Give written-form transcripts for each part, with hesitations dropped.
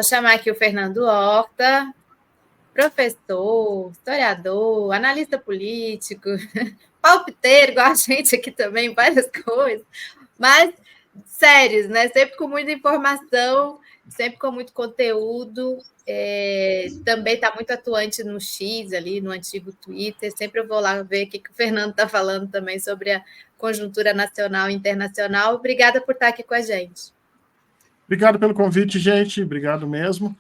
Vou chamar aqui o Fernando Horta, professor, historiador, analista político, palpiteiro, igual a gente aqui também, várias coisas, mas sérios, né? Sempre com muita informação, sempre com muito conteúdo. Também está muito atuante no X, ali, no antigo Twitter. Sempre eu vou lá ver o que o Fernando está falando também sobre a conjuntura nacional e internacional. Obrigada por estar aqui com a gente. Obrigado pelo convite, gente. Obrigado mesmo.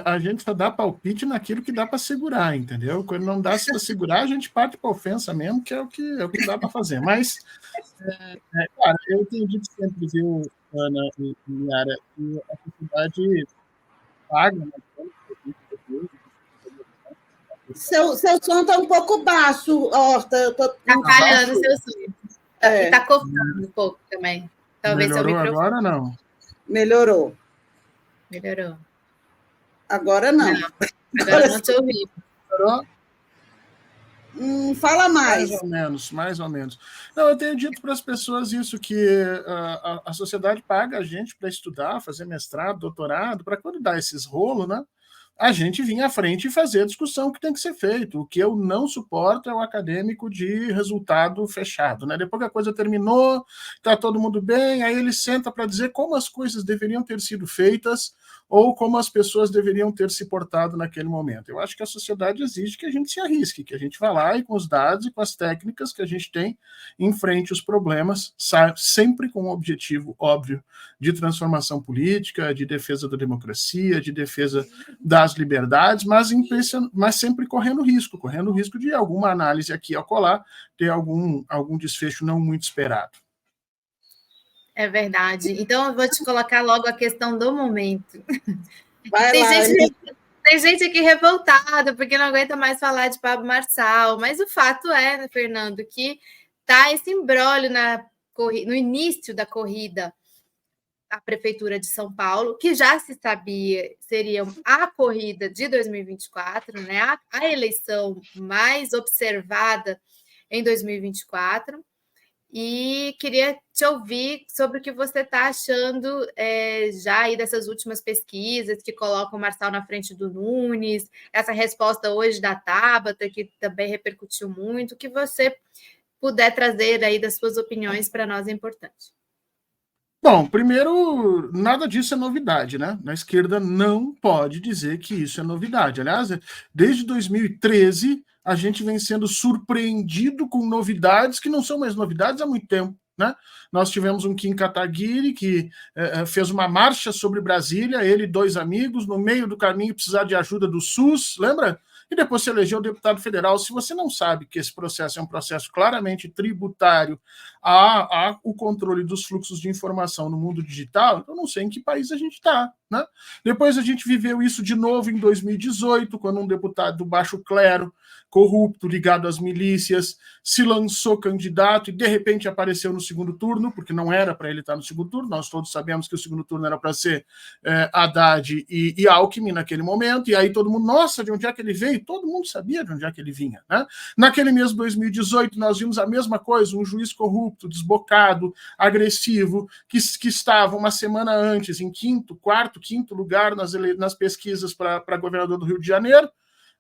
A gente só dá palpite naquilo que dá para segurar, entendeu? Quando não dá para segurar, a gente parte para ofensa mesmo, que é o que dá para fazer. Mas, cara, eu tenho dito sempre, viu, Ana e Yara, que a sociedade paga, né? Seu som está um pouco baixo, Horta. Está falhando o seu som. Está cortando um pouco também. Talvez melhorou agora ou não? Melhorou. Agora não. Agora não te ouvi. Melhorou? Fala mais. Mais ou menos. Não, eu tenho dito para as pessoas isso, que a sociedade paga a gente para estudar, fazer mestrado, doutorado, para quando dá esses rolos, né? A gente vir à frente e fazer a discussão que tem que ser feito. O que eu não suporto é o acadêmico de resultado fechado, né? Depois que a coisa terminou, está todo mundo bem, aí ele senta para dizer como as coisas deveriam ter sido feitas ou como as pessoas deveriam ter se portado naquele momento. Eu acho que a sociedade exige que a gente se arrisque, que a gente vá lá e com os dados e com as técnicas que a gente tem, enfrente os problemas, sempre com um objetivo óbvio de transformação política, de defesa da democracia, de defesa das liberdades, mas sempre correndo risco de alguma análise aqui ao colar ter algum desfecho não muito esperado. É verdade. Então, eu vou te colocar logo a questão do momento. Tem gente aqui revoltada, porque não aguenta mais falar de Pablo Marçal, mas o fato é, né, Fernando, que tá esse imbróglio no início da corrida à Prefeitura de São Paulo, que já se sabia seria a corrida de 2024, né? A eleição mais observada em 2024. E queria te ouvir sobre o que você está achando já aí dessas últimas pesquisas que colocam o Marçal na frente do Nunes, essa resposta hoje da Tabata, que também repercutiu muito. O que você puder trazer aí das suas opiniões para nós é importante. Bom, primeiro, nada disso é novidade, né? Na esquerda não pode dizer que isso é novidade. Aliás, desde 2013, a gente vem sendo surpreendido com novidades que não são mais novidades há muito tempo, né? Nós tivemos um Kim Kataguiri que fez uma marcha sobre Brasília, ele e 2 amigos, no meio do caminho precisar de ajuda do SUS, lembra? E depois se elegeu deputado federal. Se você não sabe que esse processo é um processo claramente tributário o controle dos fluxos de informação no mundo digital, eu não sei em que país a gente está, né? Depois a gente viveu isso de novo em 2018, quando um deputado do baixo clero, corrupto, ligado às milícias, se lançou candidato e de repente apareceu no segundo turno, porque não era para ele estar no segundo turno, nós todos sabemos que o segundo turno era para ser Haddad e Alckmin naquele momento, e aí todo mundo, nossa, de onde é que ele veio? Todo mundo sabia de onde é que ele vinha, né? Naquele mesmo 2018, nós vimos a mesma coisa, um juiz corrupto, desbocado, agressivo, que estava uma semana antes em quarto, quinto lugar nas pesquisas para governador do Rio de Janeiro,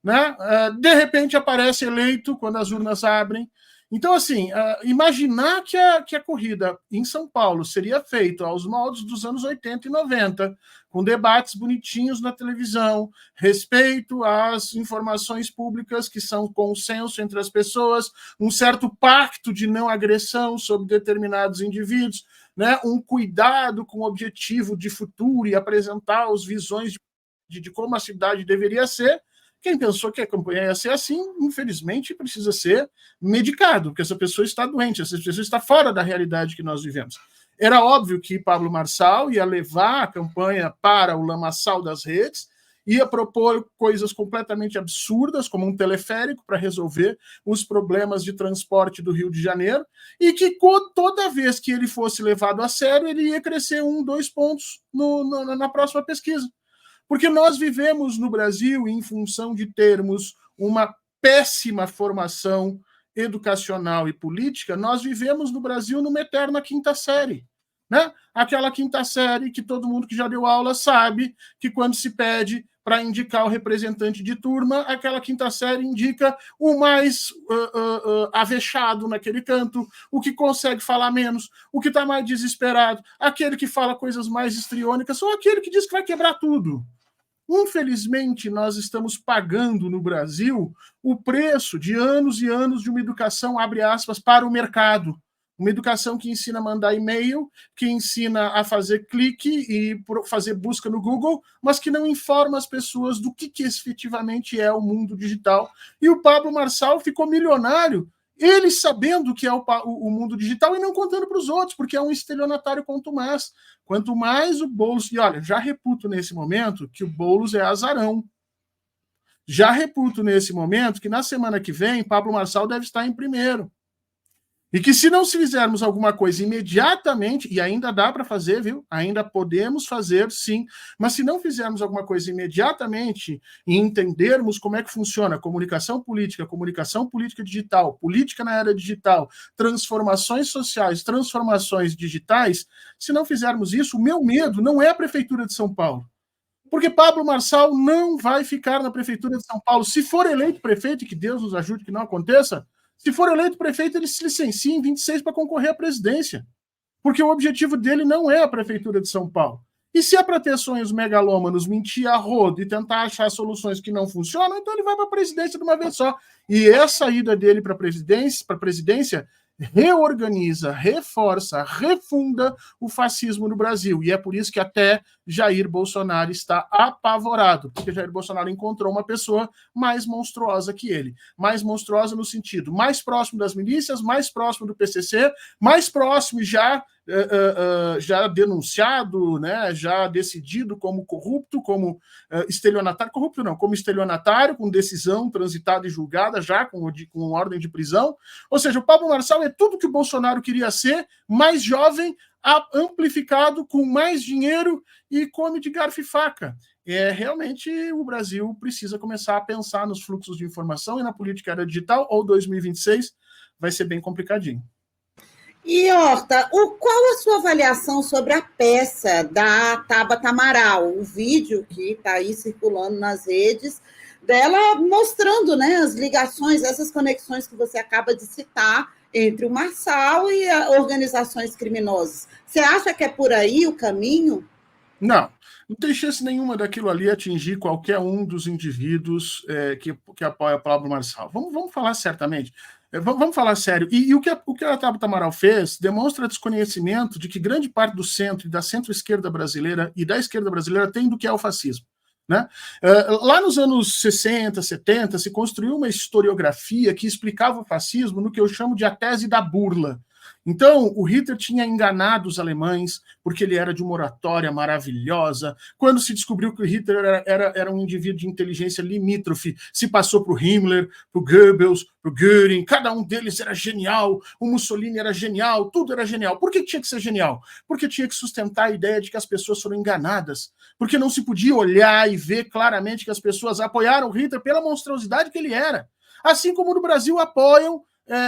né? De repente aparece eleito quando as urnas abrem. Então, assim, imaginar que a corrida em São Paulo seria feita aos moldes dos anos 80 e 90, com debates bonitinhos na televisão, respeito às informações públicas que são consenso entre as pessoas, um certo pacto de não agressão sobre determinados indivíduos, né? Um cuidado com o objetivo de futuro e apresentar as visões de como a cidade deveria ser. Quem pensou que a campanha ia ser assim, infelizmente, precisa ser medicado, porque essa pessoa está doente, essa pessoa está fora da realidade que nós vivemos. Era óbvio que Pablo Marçal ia levar a campanha para o lamaçal das redes, ia propor coisas completamente absurdas, como um teleférico para resolver os problemas de transporte do Rio de Janeiro, e que toda vez que ele fosse levado a sério, ele ia crescer 1, 2 pontos na próxima pesquisa. Porque nós vivemos no Brasil, em função de termos uma péssima formação educacional e política, nós vivemos no Brasil numa eterna quinta série. né? Aquela quinta série que todo mundo que já deu aula sabe que quando se pede para indicar o representante de turma, aquela quinta série indica o mais avexado naquele canto, o que consegue falar menos, o que está mais desesperado, aquele que fala coisas mais histriônicas, ou aquele que diz que vai quebrar tudo. Infelizmente, nós estamos pagando no Brasil o preço de anos e anos de uma educação, abre aspas, para o mercado. Uma educação que ensina a mandar e-mail, que ensina a fazer clique e fazer busca no Google, mas que não informa as pessoas do que efetivamente é o mundo digital. E o Pablo Marçal ficou milionário, ele sabendo o que é o mundo digital e não contando para os outros, porque é um estelionatário contumaz. Quanto mais o Boulos... E olha, já reputo nesse momento que o Boulos é azarão. Já reputo nesse momento que na semana que vem, Pablo Marçal deve estar em primeiro. E que se não fizermos alguma coisa imediatamente, e ainda dá para fazer, viu? Ainda podemos fazer, sim, mas se não fizermos alguma coisa imediatamente e entendermos como é que funciona comunicação política digital, política na era digital, transformações sociais, transformações digitais, se não fizermos isso, o meu medo não é a Prefeitura de São Paulo. Porque Pablo Marçal não vai ficar na Prefeitura de São Paulo. Se for eleito prefeito, e que Deus nos ajude que não aconteça, se for eleito prefeito, ele se licencia em 26 para concorrer à presidência. Porque o objetivo dele não é a Prefeitura de São Paulo. E se é para ter sonhos megalômanos, mentir a rodo e tentar achar soluções que não funcionam, então ele vai para a presidência de uma vez só. E essa ida dele para a presidência reorganiza, reforça, refunda o fascismo no Brasil. E é por isso que até Jair Bolsonaro está apavorado, porque Jair Bolsonaro encontrou uma pessoa mais monstruosa que ele. Mais monstruosa no sentido mais próximo das milícias, mais próximo do PCC, mais próximo já denunciado, né, já decidido como corrupto, como estelionatário, corrupto não, como estelionatário, com decisão transitada e julgada, já com ordem de prisão. Ou seja, o Pablo Marçal é tudo que o Bolsonaro queria ser, mais jovem, amplificado, com mais dinheiro e come de garfo e faca. Realmente o Brasil precisa começar a pensar nos fluxos de informação e na política era digital, ou 2026 vai ser bem complicadinho. E, Horta, qual a sua avaliação sobre a peça da Tabata Amaral? O vídeo que está aí circulando nas redes, dela mostrando, né, as ligações, essas conexões que você acaba de citar entre o Marçal e organizações criminosas. Você acha que é por aí o caminho? Não tem chance nenhuma daquilo ali atingir qualquer um dos indivíduos que apoia Pablo Marçal. Vamos falar certamente. Vamos falar sério. E o que a Tabata Amaral fez demonstra desconhecimento de que grande parte do centro e da centro-esquerda brasileira e da esquerda brasileira tem do que é o fascismo. Né? Lá nos anos 60, 70, se construiu uma historiografia que explicava o fascismo no que eu chamo de a tese da burla. Então, o Hitler tinha enganado os alemães porque ele era de uma oratória maravilhosa. Quando se descobriu que o Hitler era um indivíduo de inteligência limítrofe, se passou para o Himmler, para o Goebbels, para o Göring, cada um deles era genial, o Mussolini era genial, tudo era genial. Por que tinha que ser genial? Porque tinha que sustentar a ideia de que as pessoas foram enganadas, porque não se podia olhar e ver claramente que as pessoas apoiaram o Hitler pela monstruosidade que ele era. Assim como no Brasil apoiam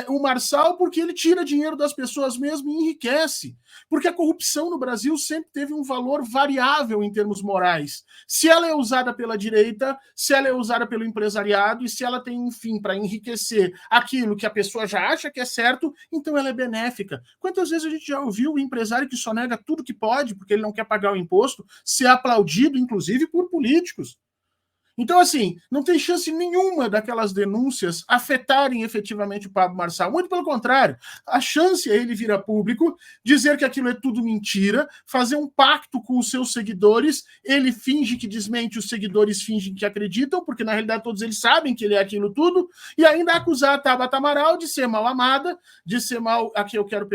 o Marçal porque ele tira dinheiro das pessoas mesmo e enriquece. Porque a corrupção no Brasil sempre teve um valor variável em termos morais. Se ela é usada pela direita, se ela é usada pelo empresariado e se ela tem um fim para enriquecer aquilo que a pessoa já acha que é certo, então ela é benéfica. Quantas vezes a gente já ouviu o empresário que só nega tudo que pode porque ele não quer pagar o imposto ser aplaudido, inclusive, por políticos? Então, assim, não tem chance nenhuma daquelas denúncias afetarem efetivamente o Pablo Marçal. Muito pelo contrário, a chance é ele vir a público, dizer que aquilo é tudo mentira, fazer um pacto com os seus seguidores, ele finge que desmente, os seguidores fingem que acreditam, porque na realidade todos eles sabem que ele é aquilo tudo, e ainda acusar a Tabata Amaral de ser mal amada, de ser mal... Aqui eu quero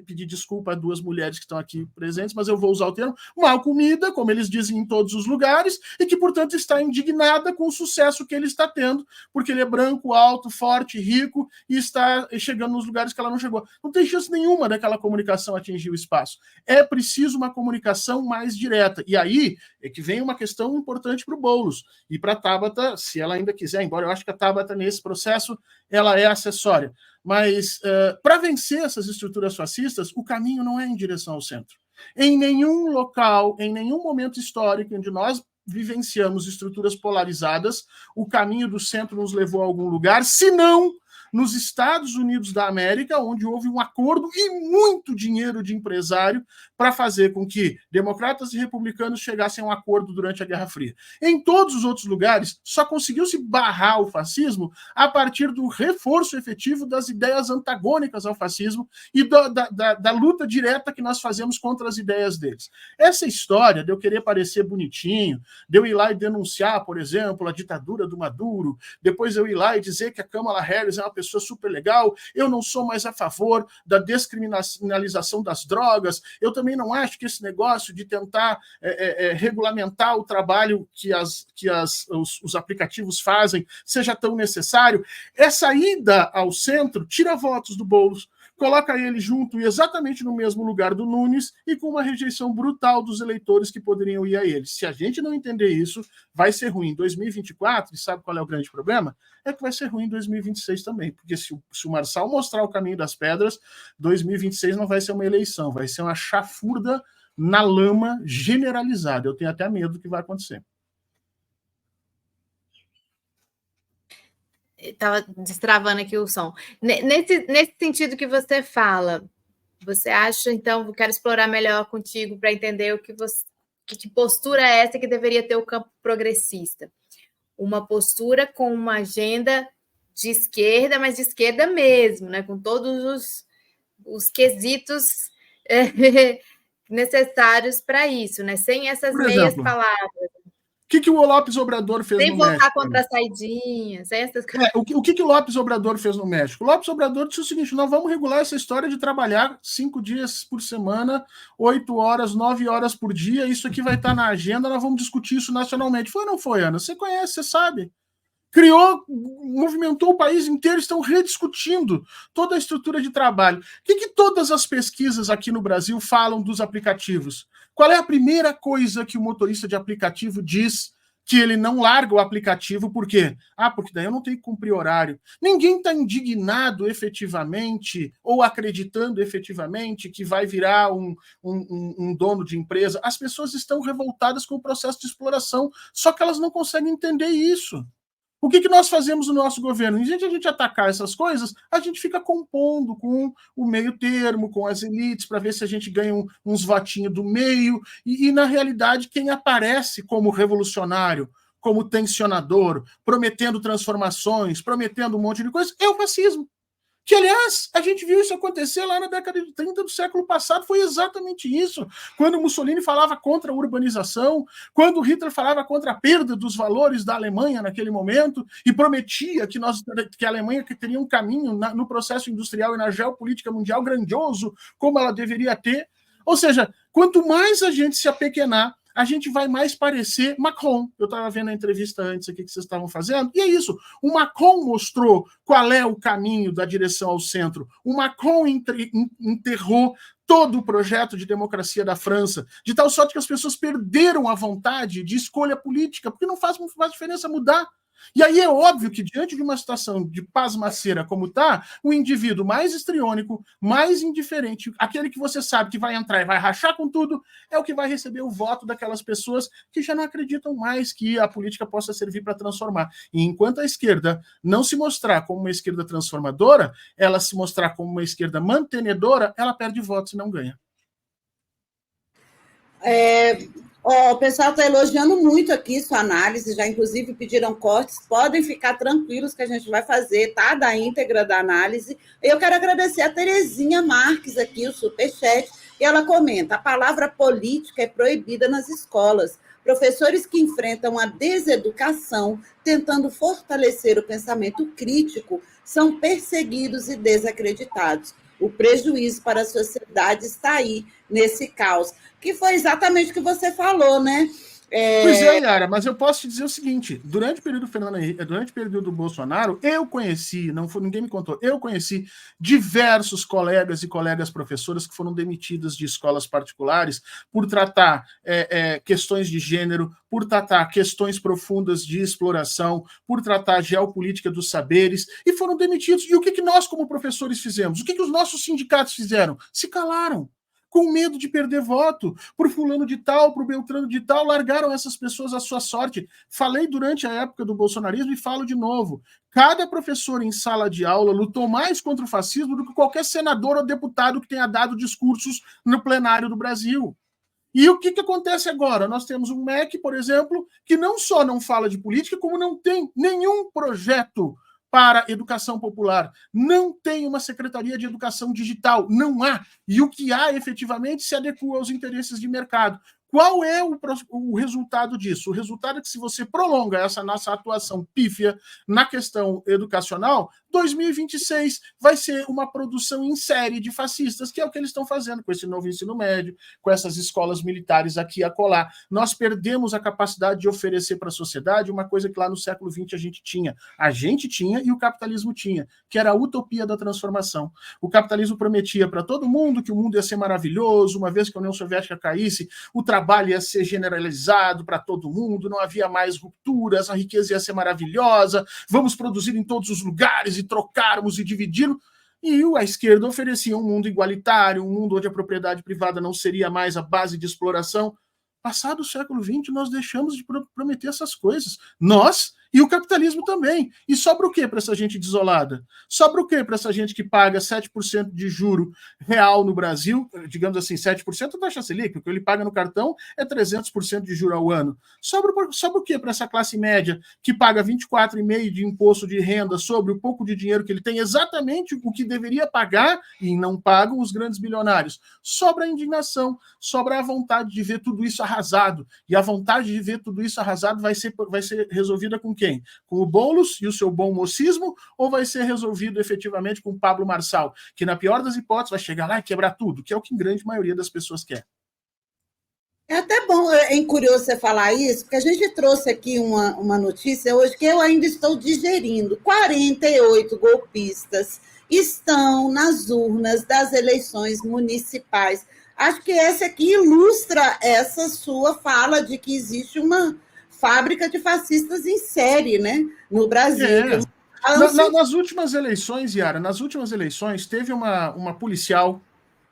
pedir desculpa a duas mulheres que estão aqui presentes, mas eu vou usar o termo mal comida, como eles dizem em todos os lugares, e que, portanto, está em indignada com o sucesso que ele está tendo, porque ele é branco, alto, forte, rico e está chegando nos lugares que ela não chegou. Não tem chance nenhuma daquela comunicação atingir o espaço. É preciso uma comunicação mais direta. E aí é que vem uma questão importante para o Boulos e para a Tabata, se ela ainda quiser, embora eu acho que a Tabata, nesse processo, ela é acessória. Mas, para vencer essas estruturas fascistas, o caminho não é em direção ao centro. Em nenhum local, em nenhum momento histórico onde nós vivenciamos estruturas polarizadas, o caminho do centro nos levou a algum lugar, senão nos Estados Unidos da América, onde houve um acordo e muito dinheiro de empresário para fazer com que democratas e republicanos chegassem a um acordo durante a Guerra Fria. Em todos os outros lugares, só conseguiu-se barrar o fascismo a partir do reforço efetivo das ideias antagônicas ao fascismo e da luta direta que nós fazemos contra as ideias deles. Essa história de eu querer parecer bonitinho, de eu ir lá e denunciar, por exemplo, a ditadura do Maduro, depois eu ir lá e dizer que a Kamala Harris é uma pessoa super legal, eu não sou mais a favor da descriminalização das drogas, eu também não acho que esse negócio de tentar regulamentar o trabalho que os aplicativos fazem seja tão necessário. Essa ida ao centro tira votos do Boulos, coloca ele junto e exatamente no mesmo lugar do Nunes e com uma rejeição brutal dos eleitores que poderiam ir a ele. Se a gente não entender isso, vai ser ruim em 2024, e sabe qual é o grande problema? É que vai ser ruim em 2026 também, porque se o Marçal mostrar o caminho das pedras, 2026 não vai ser uma eleição, vai ser uma chafurda na lama generalizada. Eu tenho até medo do que vai acontecer. Estava destravando aqui o som. Nesse sentido que você fala, você acha, então, quero explorar melhor contigo para entender que postura é essa que deveria ter o campo progressista? Uma postura com uma agenda de esquerda, mas de esquerda mesmo, né? Com todos os quesitos necessários para isso, né? Sem essas meias palavras. O que o Lopes Obrador fez no México? Sem voltar contra a saidinha, sem essas coisas. O que o Lopes Obrador fez no México? O Lopes Obrador disse o seguinte: nós vamos regular essa história de trabalhar 5 dias por semana, 8 horas, 9 horas por dia, isso aqui vai estar na agenda, nós vamos discutir isso nacionalmente. Foi ou não foi, Ana? Você conhece, você sabe. Criou, movimentou o país inteiro, estão rediscutindo toda a estrutura de trabalho. O que todas as pesquisas aqui no Brasil falam dos aplicativos? Qual é a primeira coisa que o motorista de aplicativo diz que ele não larga o aplicativo? Por quê? Porque daí eu não tenho que cumprir horário. Ninguém está indignado efetivamente ou acreditando efetivamente que vai virar um dono de empresa. As pessoas estão revoltadas com o processo de exploração, só que elas não conseguem entender isso. O que nós fazemos no nosso governo? Em vez de a gente atacar essas coisas, a gente fica compondo com o meio termo, com as elites, para ver se a gente ganha uns votinhos do meio. E, na realidade, quem aparece como revolucionário, como tensionador, prometendo transformações, prometendo um monte de coisa, é o fascismo. Que, aliás, a gente viu isso acontecer lá na década de 30 do século passado, foi exatamente isso. Quando Mussolini falava contra a urbanização, quando Hitler falava contra a perda dos valores da Alemanha naquele momento e prometia que a Alemanha teria um caminho no processo industrial e na geopolítica mundial grandioso, como ela deveria ter. Ou seja, quanto mais a gente se apequenar, a gente vai mais parecer Macron. Eu estava vendo a entrevista antes aqui que vocês estavam fazendo, e é isso. O Macron mostrou qual é o caminho da direção ao centro. O Macron enterrou todo o projeto de democracia da França, de tal sorte que as pessoas perderam a vontade de escolha política, porque não faz diferença mudar. E aí é óbvio que, diante de uma situação de pasmaceira como está, o indivíduo mais histriônico, mais indiferente, aquele que você sabe que vai entrar e vai rachar com tudo, é o que vai receber o voto daquelas pessoas que já não acreditam mais que a política possa servir para transformar. E enquanto a esquerda não se mostrar como uma esquerda transformadora, ela se mostrar como uma esquerda mantenedora, ela perde votos e não ganha. O pessoal está elogiando muito aqui sua análise, já inclusive pediram cortes, podem ficar tranquilos que a gente vai fazer, tá? Da íntegra da análise. Eu quero agradecer a Terezinha Marques aqui, o superchat, e ela comenta: a palavra política é proibida nas escolas. Professores que enfrentam a deseducação, tentando fortalecer o pensamento crítico, são perseguidos e desacreditados. O prejuízo para a sociedade está aí, nesse caos. Que foi exatamente o que você falou, né? Pois é, Yara, mas eu posso te dizer o seguinte: durante o período Fernando Henrique, durante o período do Bolsonaro, eu conheci, não foi, ninguém me contou, eu conheci diversos colegas e colegas professoras que foram demitidas de escolas particulares por tratar questões de gênero, por tratar questões profundas de exploração, por tratar geopolítica dos saberes, e foram demitidos. E o que nós, como professores, fizemos? O que os nossos sindicatos fizeram? Se calaram. Com medo de perder voto, por fulano de tal, por Beltrano de tal, largaram essas pessoas à sua sorte. Falei durante a época do bolsonarismo e falo de novo. Cada professor em sala de aula lutou mais contra o fascismo do que qualquer senador ou deputado que tenha dado discursos no plenário do Brasil. E o que acontece agora? Nós temos um MEC, por exemplo, que não só não fala de política, como não tem nenhum projeto para educação popular. Não tem uma secretaria de educação digital. Não há. E o que há, efetivamente, se adequa aos interesses de mercado. Qual é o resultado disso? O resultado é que, se você prolonga essa nossa atuação pífia na questão educacional, 2026 vai ser uma produção em série de fascistas, que é o que eles estão fazendo com esse novo ensino médio, com essas escolas militares aqui e acolá. Nós perdemos a capacidade de oferecer para a sociedade uma coisa que lá no século XX a gente tinha. A gente tinha e o capitalismo tinha, que era a utopia da transformação. O capitalismo prometia para todo mundo que o mundo ia ser maravilhoso, uma vez que a União Soviética caísse, o trabalho ia ser generalizado para todo mundo, não havia mais rupturas, a riqueza ia ser maravilhosa, vamos produzir em todos os lugares e trocarmos e dividirmos. E a esquerda oferecia um mundo igualitário, um mundo onde a propriedade privada não seria mais a base de exploração. Passado o século XX, nós deixamos de prometer essas coisas. Nós e o capitalismo também. E sobra o quê para essa gente desolada? Sobra o quê para essa gente que paga 7% de juro real no Brasil, digamos assim, 7% da taxa Selic, o que ele paga no cartão é 300% de juro ao ano. Sobra o quê para essa classe média que paga 24,5% de imposto de renda sobre o pouco de dinheiro que ele tem, exatamente o que deveria pagar e não pagam os grandes bilionários? Sobra a indignação, sobra a vontade de ver tudo isso arrasado. E a vontade de ver tudo isso arrasado vai ser resolvida com quem? Com o Boulos e o seu bom mocismo, ou vai ser resolvido efetivamente com o Pablo Marçal, que na pior das hipóteses vai chegar lá e quebrar tudo, que é o que a grande maioria das pessoas quer. É até bom, é curioso você falar isso, porque a gente trouxe aqui uma notícia hoje que eu ainda estou digerindo. 48 golpistas estão nas urnas das eleições municipais. Acho que essa aqui ilustra essa sua fala de que existe uma fábrica de fascistas em série, né, no Brasil. Nas últimas eleições, Yara, teve uma policial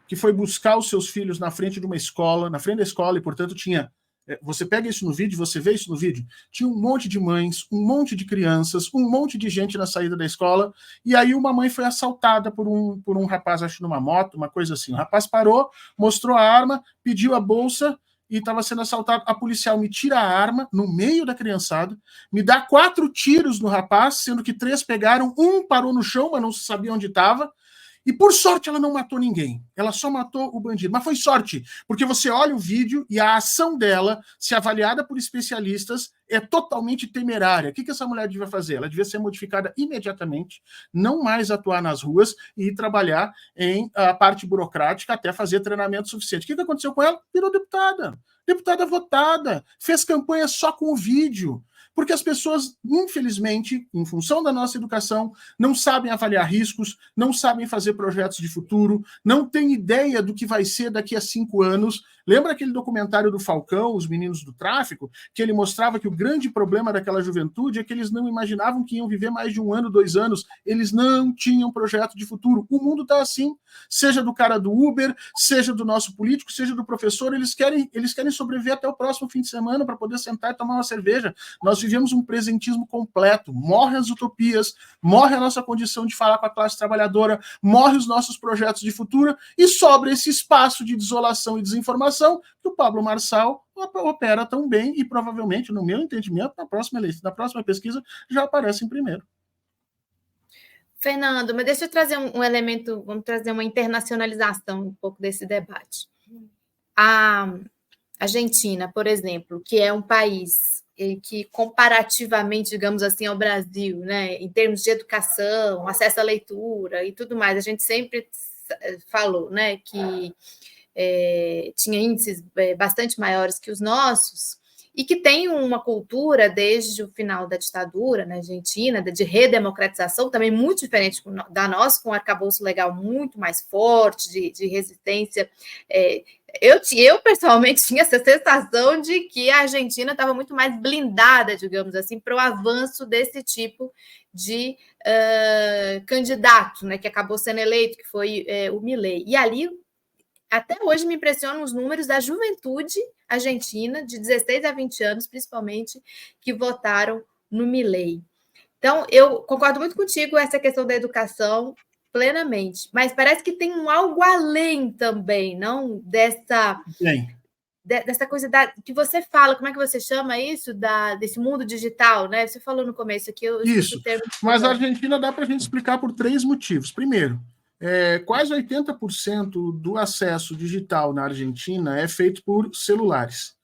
que foi buscar os seus filhos na frente de uma escola, na frente da escola, e, portanto, tinha... Você pega isso no vídeo, você vê isso no vídeo, tinha um monte de mães, um monte de crianças, um monte de gente na saída da escola, e aí uma mãe foi assaltada por um rapaz, acho numa moto, uma coisa assim. O rapaz parou, mostrou a arma, pediu a bolsa e estava sendo assaltado. A policial me tira a arma no meio da criançada, me dá 4 tiros no rapaz, sendo que 3 pegaram, um parou no chão, mas não sabia onde estava. E, por sorte, ela não matou ninguém. Ela só matou o bandido. Mas foi sorte, porque você olha o vídeo e a ação dela, se avaliada por especialistas, é totalmente temerária. O que essa mulher devia fazer? Ela devia ser modificada imediatamente, não mais atuar nas ruas e trabalhar em a parte burocrática até fazer treinamento suficiente. O que aconteceu com ela? Virou deputada. Deputada votada. Fez campanha só com o vídeo. Porque as pessoas, infelizmente, em função da nossa educação, não sabem avaliar riscos, não sabem fazer projetos de futuro, não têm ideia do que vai ser daqui a 5 anos. Lembra aquele documentário do Falcão, Os Meninos do Tráfico, que ele mostrava que o grande problema daquela juventude é que eles não imaginavam que iam viver mais de 1 ano, 2 anos. Eles não tinham projeto de futuro. O mundo está assim. Seja do cara do Uber, seja do nosso político, seja do professor, eles querem sobreviver até o próximo fim de semana para poder sentar e tomar uma cerveja. Nós vivemos um presentismo completo. Morrem as utopias, morre a nossa condição de falar com a classe trabalhadora, morre os nossos projetos de futuro e sobra esse espaço de desolação e desinformação que o Pablo Marçal opera tão bem e provavelmente, no meu entendimento, na próxima pesquisa já aparece em primeiro. Fernando, mas deixa eu trazer um elemento, vamos trazer uma internacionalização um pouco desse debate. A Argentina, por exemplo, que é um país que, comparativamente, digamos assim, ao Brasil, né, em termos de educação, acesso à leitura e tudo mais, a gente sempre falou, né, que tinha índices bastante maiores que os nossos, e que tem uma cultura desde o final da ditadura na Argentina, de redemocratização, também muito diferente da nossa, com um arcabouço legal muito mais forte, de resistência. Eu pessoalmente tinha essa sensação de que a Argentina estava muito mais blindada, digamos assim, para o avanço desse tipo de candidato, né, que acabou sendo eleito, que foi o Milei. E ali, até hoje, me impressionam os números da juventude argentina, de 16 a 20 anos, principalmente, que votaram no Milei. Então, eu concordo muito contigo essa questão da educação, plenamente, mas parece que tem um algo além também, não dessa coisa que você fala, como é que você chama isso? Desse mundo digital, né? Você falou no começo aqui. Isso, mas a Argentina dá para a gente explicar por 3 motivos. Primeiro, quase 80% do acesso digital na Argentina é feito por celulares.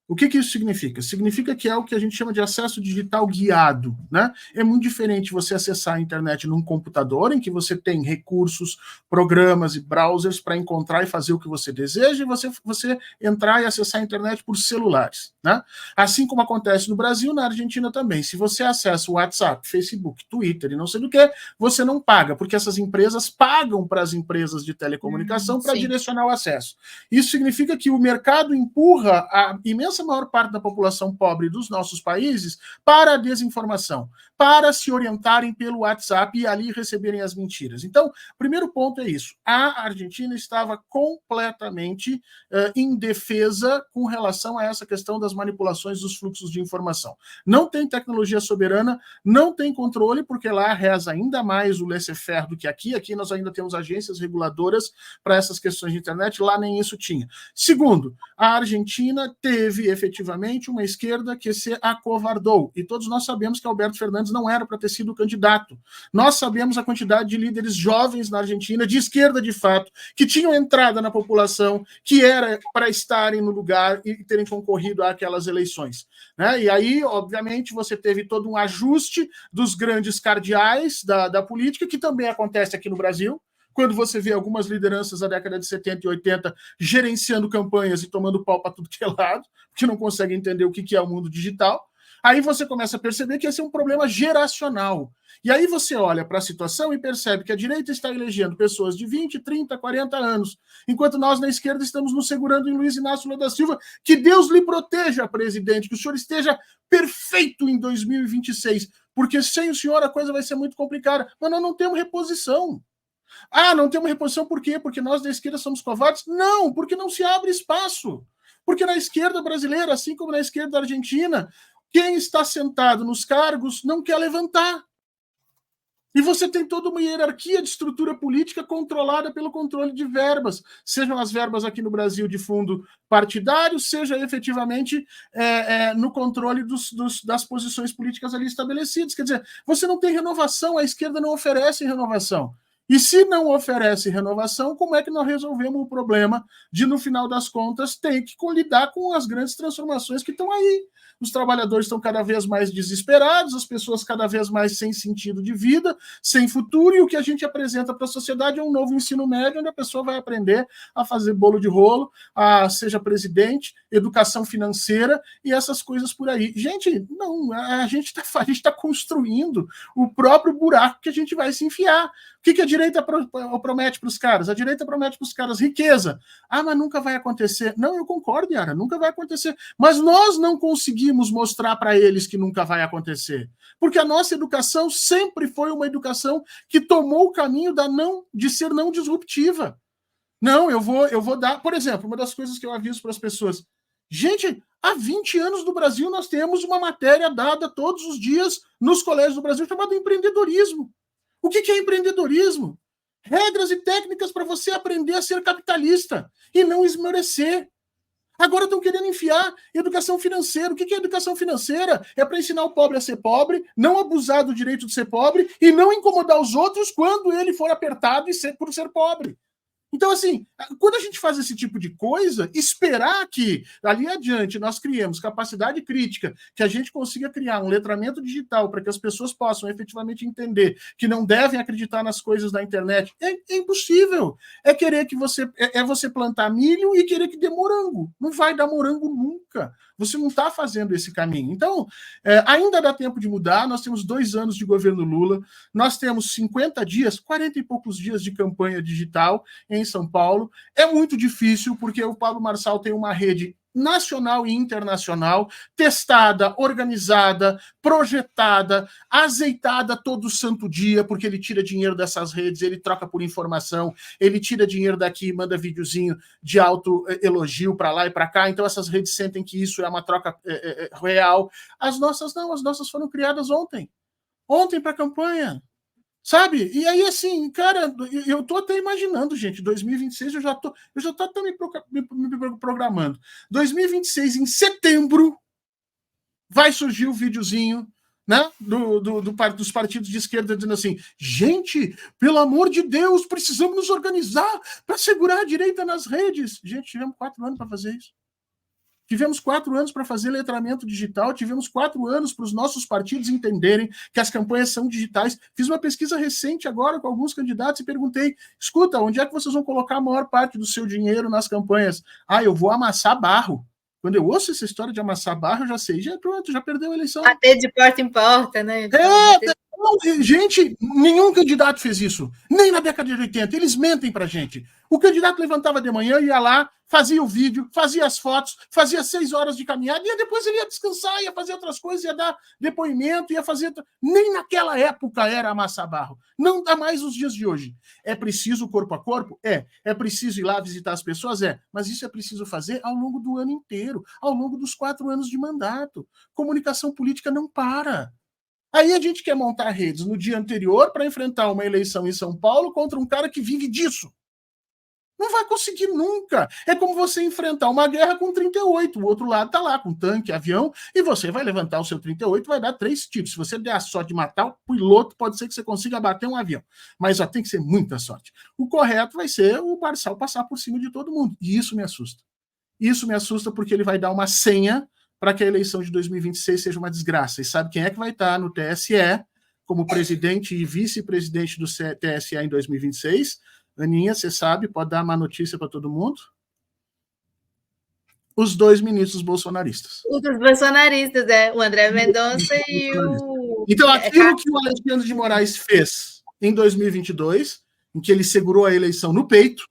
O que isso significa? Significa que é o que a gente chama de acesso digital guiado, né? É muito diferente você acessar a internet num computador, em que você tem recursos, programas e browsers para encontrar e fazer o que você deseja, e você entrar e acessar a internet por celulares, né? Assim como acontece no Brasil, na Argentina também. Se você acessa o WhatsApp, Facebook, Twitter e não sei do que, você não paga, porque essas empresas pagam para as empresas de telecomunicação para direcionar o acesso. Isso significa que o mercado empurra a imensa maior parte da população pobre dos nossos países para a desinformação, para se orientarem pelo WhatsApp e ali receberem as mentiras. Então, o primeiro ponto é isso. A Argentina estava completamente indefesa com relação a essa questão das manipulações dos fluxos de informação. Não tem tecnologia soberana, não tem controle, porque lá reza ainda mais o laissez-faire do que aqui. Aqui nós ainda temos agências reguladoras para essas questões de internet, lá nem isso tinha. Segundo, a Argentina teve efetivamente uma esquerda que se acovardou, e todos nós sabemos que Alberto Fernandes não era para ter sido candidato. Nós sabemos a quantidade de líderes jovens na Argentina, de esquerda de fato, que tinham entrada na população, que era para estarem no lugar e terem concorrido àquelas eleições, né? E aí, obviamente, você teve todo um ajuste dos grandes cardeais da política, que também acontece aqui no Brasil, quando você vê algumas lideranças da década de 70 e 80 gerenciando campanhas e tomando pau para tudo que é lado, porque não conseguem entender o que é o mundo digital, aí você começa a perceber que esse é um problema geracional. E aí você olha para a situação e percebe que a direita está elegendo pessoas de 20, 30, 40 anos, enquanto nós na esquerda estamos nos segurando em Luiz Inácio Lula da Silva. Que Deus lhe proteja, presidente, que o senhor esteja perfeito em 2026, porque sem o senhor a coisa vai ser muito complicada. Mas nós não temos reposição. Não temos reposição por quê? Porque nós da esquerda somos covardes? Não, porque não se abre espaço. Porque na esquerda brasileira, assim como na esquerda argentina, quem está sentado nos cargos não quer levantar. E você tem toda uma hierarquia de estrutura política controlada pelo controle de verbas, sejam as verbas aqui no Brasil de fundo partidário, seja efetivamente no controle das posições políticas ali estabelecidas. Quer dizer, você não tem renovação, a esquerda não oferece renovação. E se não oferece renovação, como é que nós resolvemos o problema de, no final das contas, ter que lidar com as grandes transformações que estão aí? Os trabalhadores estão cada vez mais desesperados, as pessoas cada vez mais sem sentido de vida, sem futuro, e o que a gente apresenta para a sociedade é um novo ensino médio, onde a pessoa vai aprender a fazer bolo de rolo, seja presidente, educação financeira e essas coisas por aí. Gente, não, a gente está construindo o próprio buraco que a gente vai se enfiar. O que a direita promete para os caras? A direita promete para os caras riqueza. Mas nunca vai acontecer. Não, eu concordo, Yara, nunca vai acontecer. Mas nós não conseguimos mostrar para eles que nunca vai acontecer. Porque a nossa educação sempre foi uma educação que tomou o caminho de ser não disruptiva. Não, eu vou dar... Por exemplo, uma das coisas que eu aviso para as pessoas. Gente, há 20 anos no Brasil nós temos uma matéria dada todos os dias nos colégios do Brasil chamada empreendedorismo. O que é empreendedorismo? Regras e técnicas para você aprender a ser capitalista e não esmorecer. Agora estão querendo enfiar educação financeira. O que é educação financeira? É para ensinar o pobre a ser pobre, não abusar do direito de ser pobre e não incomodar os outros quando ele for apertado por ser pobre. Então, assim, quando a gente faz esse tipo de coisa, esperar que, ali adiante, nós criemos capacidade crítica, que a gente consiga criar um letramento digital para que as pessoas possam efetivamente entender que não devem acreditar nas coisas da internet, é impossível. É querer que você plantar milho e querer que dê morango. Não vai dar morango nunca. Você não está fazendo esse caminho. Então, ainda dá tempo de mudar. Nós temos 2 anos de governo Lula, nós temos 50 dias, 40 e poucos dias de campanha digital em São Paulo. É muito difícil, porque o Pablo Marçal tem uma rede nacional e internacional, testada, organizada, projetada, azeitada todo santo dia, porque ele tira dinheiro dessas redes, ele troca por informação, ele tira dinheiro daqui, manda videozinho de autoelogio para lá e para cá, então essas redes sentem que isso é uma troca real. As nossas não, as nossas foram criadas ontem para a campanha. Sabe? E aí, assim, cara, eu tô até imaginando, gente, 2026 eu já tô até me programando. 2026, em setembro, vai surgir o videozinho, né, dos partidos de esquerda dizendo assim, gente, pelo amor de Deus, precisamos nos organizar para segurar a direita nas redes. Gente, tivemos 4 anos para fazer isso. Tivemos 4 anos para fazer letramento digital, tivemos 4 anos para os nossos partidos entenderem que as campanhas são digitais. Fiz uma pesquisa recente agora com alguns candidatos e perguntei, escuta, onde é que vocês vão colocar a maior parte do seu dinheiro nas campanhas? Eu vou amassar barro. Quando eu ouço essa história de amassar barro, eu já sei, pronto, já perdeu a eleição. Bater de porta em porta, né? Gente, nenhum candidato fez isso, nem na década de 80, eles mentem pra gente. O candidato levantava de manhã, ia lá, fazia o vídeo, fazia as fotos, fazia 6 horas de caminhada, e depois ele ia descansar, ia fazer outras coisas, ia dar depoimento, ia fazer... Nem naquela época era amassar barro. Não dá mais nos dias de hoje. É preciso corpo a corpo? É preciso ir lá visitar as pessoas? Mas isso é preciso fazer ao longo do ano inteiro, ao longo dos 4 anos de mandato. Comunicação política não para. Aí a gente quer montar redes no dia anterior para enfrentar uma eleição em São Paulo contra um cara que vive disso. Não vai conseguir nunca. É como você enfrentar uma guerra com 38. O outro lado está lá com tanque, avião, e você vai levantar o seu 38 e vai dar 3 tiros. Se você der a sorte de matar o piloto, pode ser que você consiga abater um avião. Mas já tem que ser muita sorte. O correto vai ser o Marçal passar por cima de todo mundo. E isso me assusta. Isso me assusta porque ele vai dar uma senha para que a eleição de 2026 seja uma desgraça. E sabe quem é que vai estar no TSE como presidente e vice-presidente do TSE em 2026? Aninha, você sabe, pode dar uma notícia para todo mundo? Os 2 ministros bolsonaristas. Os bolsonaristas, o André Mendonça e o... Então, aquilo que o Alexandre de Moraes fez em 2022, em que ele segurou a eleição no peito,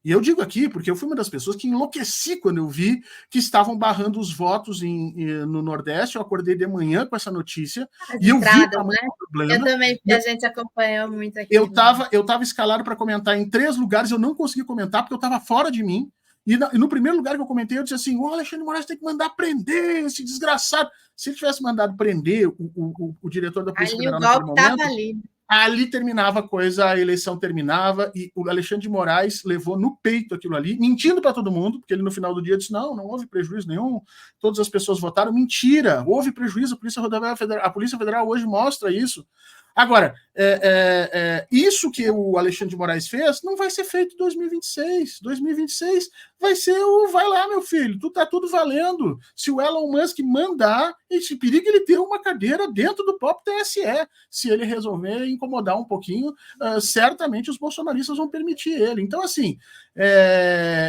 e eu digo aqui porque eu fui uma das pessoas que enlouqueci quando eu vi que estavam barrando os votos no Nordeste. Eu acordei de manhã com essa notícia e eu vi o tamanho do problema. Eu também, a gente acompanhou muito aqui. Eu estava escalado para comentar em 3 lugares, eu não consegui comentar porque eu estava fora de mim. E no primeiro lugar que eu comentei, eu disse assim, o Alexandre de Moraes tem que mandar prender esse desgraçado. Se ele tivesse mandado prender o diretor da Polícia Federal naquele momento, ali terminava a coisa, a eleição terminava, e o Alexandre de Moraes levou no peito aquilo ali, mentindo para todo mundo, porque ele no final do dia disse, não houve prejuízo nenhum, todas as pessoas votaram. Mentira, houve prejuízo, a Polícia Federal hoje mostra isso. Agora, isso que o Alexandre de Moraes fez não vai ser feito em 2026. 2026 vai ser vai lá, meu filho, tá tudo valendo. Se o Elon Musk mandar, esse perigo ele ter uma cadeira dentro do próprio TSE. Se ele resolver incomodar um pouquinho, certamente os bolsonaristas vão permitir ele. Então, assim,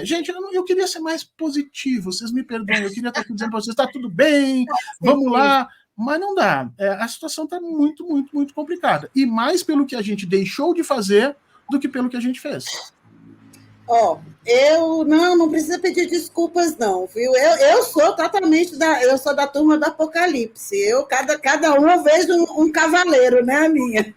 gente, eu queria ser mais positivo, vocês me perdoem, eu queria estar aqui dizendo para vocês, está tudo bem, vamos lá. Mas não dá. A situação está muito, muito, muito complicada. E mais pelo que a gente deixou de fazer do que pelo que a gente fez. Eu não precisa pedir desculpas, não, viu? Eu sou totalmente eu sou da turma do Apocalipse. Cada um eu vejo um cavaleiro, né, a minha?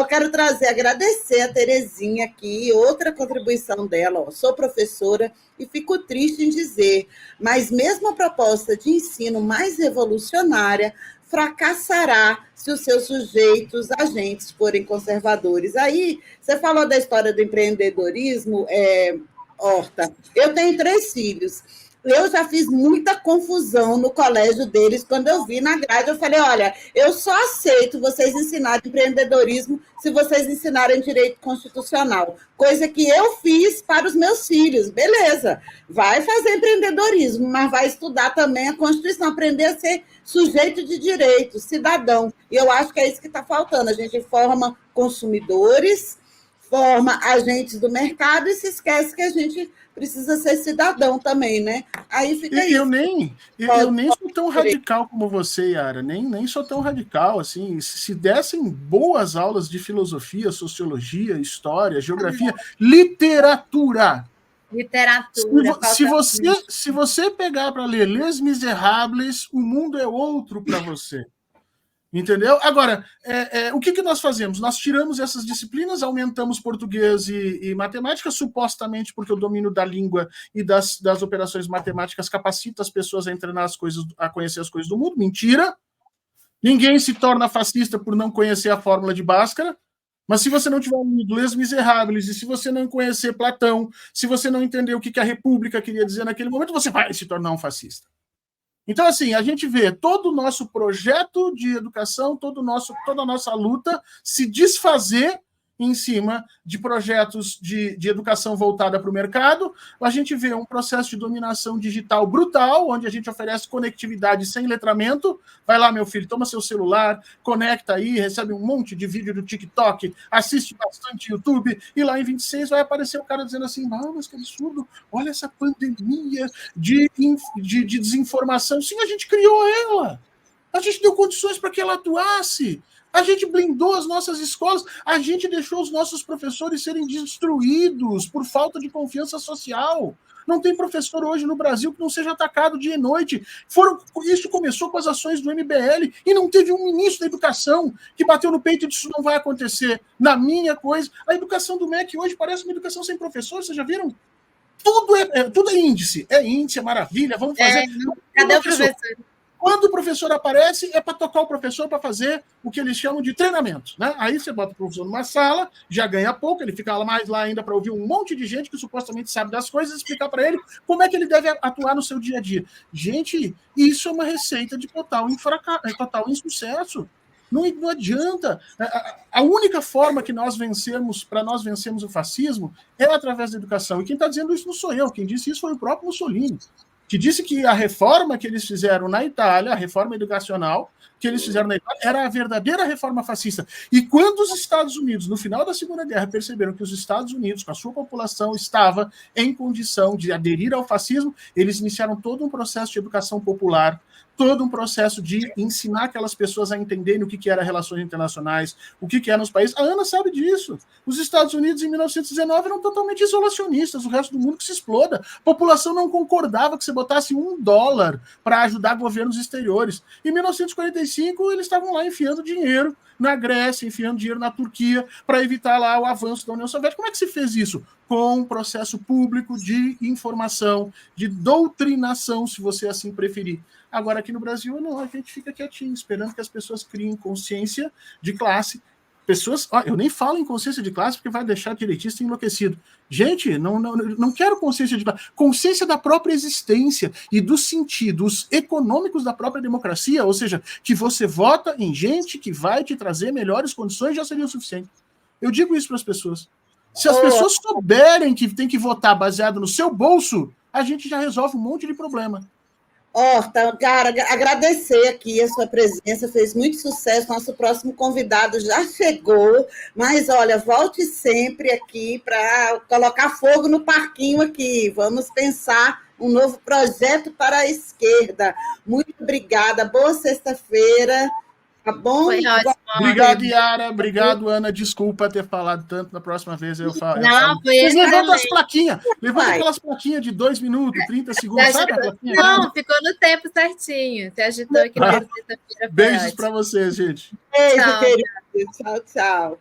Quero agradecer a Terezinha aqui, outra contribuição dela. Sou professora e fico triste em dizer, mas mesmo a proposta de ensino mais revolucionária fracassará se os seus sujeitos, agentes, forem conservadores. Aí, você falou da história do empreendedorismo, Horta. Eu tenho 3 filhos. Eu já fiz muita confusão no colégio deles. Quando eu vi na grade, eu falei, olha, eu só aceito vocês ensinarem empreendedorismo se vocês ensinarem direito constitucional. Coisa que eu fiz para os meus filhos. Beleza, vai fazer empreendedorismo, mas vai estudar também a Constituição, aprender a ser sujeito de direito, cidadão. E eu acho que é isso que está faltando. A gente forma consumidores, forma agentes do mercado e se esquece que a gente precisa ser cidadão também, né? Aí fica isso. Eu nem sou tão radical como você, Yara, nem sou tão radical, assim, se dessem boas aulas de filosofia, sociologia, história, geografia, literatura. Se você pegar para ler Les Misérables, o mundo é outro para você. Entendeu? Agora, o que nós fazemos? Nós tiramos essas disciplinas, aumentamos português e matemática, supostamente porque o domínio da língua e das operações matemáticas capacita as pessoas a treinar as coisas, a conhecer as coisas do mundo. Mentira! Ninguém se torna fascista por não conhecer a fórmula de Bhaskara. Mas se você não tiver lido Les Misérables, e se você não conhecer Platão, se você não entender o que a República queria dizer naquele momento, você vai se tornar um fascista. Então, assim, a gente vê todo o nosso projeto de educação, toda a nossa luta se desfazer em cima de projetos de educação voltada para o mercado. A gente vê um processo de dominação digital brutal, onde a gente oferece conectividade sem letramento. Vai lá, meu filho, toma seu celular, conecta aí, recebe um monte de vídeo do TikTok, assiste bastante YouTube, e lá em 26 vai aparecer o cara dizendo assim, não, mas que absurdo, olha essa pandemia de desinformação. Sim, a gente criou ela. A gente deu condições para que ela atuasse. A gente blindou as nossas escolas, a gente deixou os nossos professores serem destruídos por falta de confiança social. Não tem professor hoje no Brasil que não seja atacado dia e noite. Isso começou com as ações do MBL e não teve um ministro da educação que bateu no peito e disse isso não vai acontecer. Na minha coisa, a educação do MEC hoje parece uma educação sem professor, vocês já viram? Tudo é índice, é maravilha, vamos fazer. Cadê o professor? Quando o professor aparece, é para tocar o professor para fazer o que eles chamam de treinamento. Né? Aí você bota o professor numa sala, já ganha pouco, ele fica mais lá ainda para ouvir um monte de gente que supostamente sabe das coisas, explicar para ele como é que ele deve atuar no seu dia a dia. Gente, isso é uma receita de total insucesso. Não adianta. A única forma que nós vencermos o fascismo é através da educação. E quem está dizendo isso não sou eu, quem disse isso foi o próprio Mussolini, que disse que a reforma que eles fizeram na Itália, a reforma educacional que eles fizeram na Itália, era a verdadeira reforma fascista. E quando os Estados Unidos, no final da Segunda Guerra, perceberam que os Estados Unidos, com a sua população, estava em condição de aderir ao fascismo, eles iniciaram todo um processo de educação popular, todo um processo de ensinar aquelas pessoas a entenderem o que eram relações internacionais, o que eram os países. A Ana sabe disso. Os Estados Unidos, em 1919, eram totalmente isolacionistas, o resto do mundo que se exploda. A população não concordava que você botasse $1 para ajudar governos exteriores. Em 1945, eles estavam lá enfiando dinheiro na Grécia, enfiando dinheiro na Turquia, para evitar lá o avanço da União Soviética. Como é que se fez isso? Com um processo público de informação, de doutrinação, se você assim preferir. Agora, aqui no Brasil, não, a gente fica quietinho, esperando que as pessoas criem consciência de classe. Eu nem falo em consciência de classe porque vai deixar direitista enlouquecido. Gente, não quero consciência de classe. Consciência da própria existência e dos sentidos econômicos da própria democracia, ou seja, que você vota em gente que vai te trazer melhores condições, já seria o suficiente. Eu digo isso para as pessoas. Se as pessoas souberem que tem que votar baseado no seu bolso, a gente já resolve um monte de problema. Horta, cara, agradecer aqui a sua presença, fez muito sucesso, nosso próximo convidado já chegou, mas olha, volte sempre aqui para colocar fogo no parquinho aqui, vamos pensar um novo projeto para a esquerda. Muito obrigada, boa sexta-feira. Tá bom? Foi ótimo. Obrigado, Yara. Obrigado, Ana. Desculpa ter falado tanto. Na próxima vez eu falo. Não, foi Vocês levantam as plaquinhas. Levanta aquelas plaquinhas de 2 minutos, 30 segundos. Sabe a plaquinha? Não, ficou no tempo certinho. Você agitou aqui na sexta-feira. Beijos para vocês, gente. Beijo, querido. Tchau, tchau.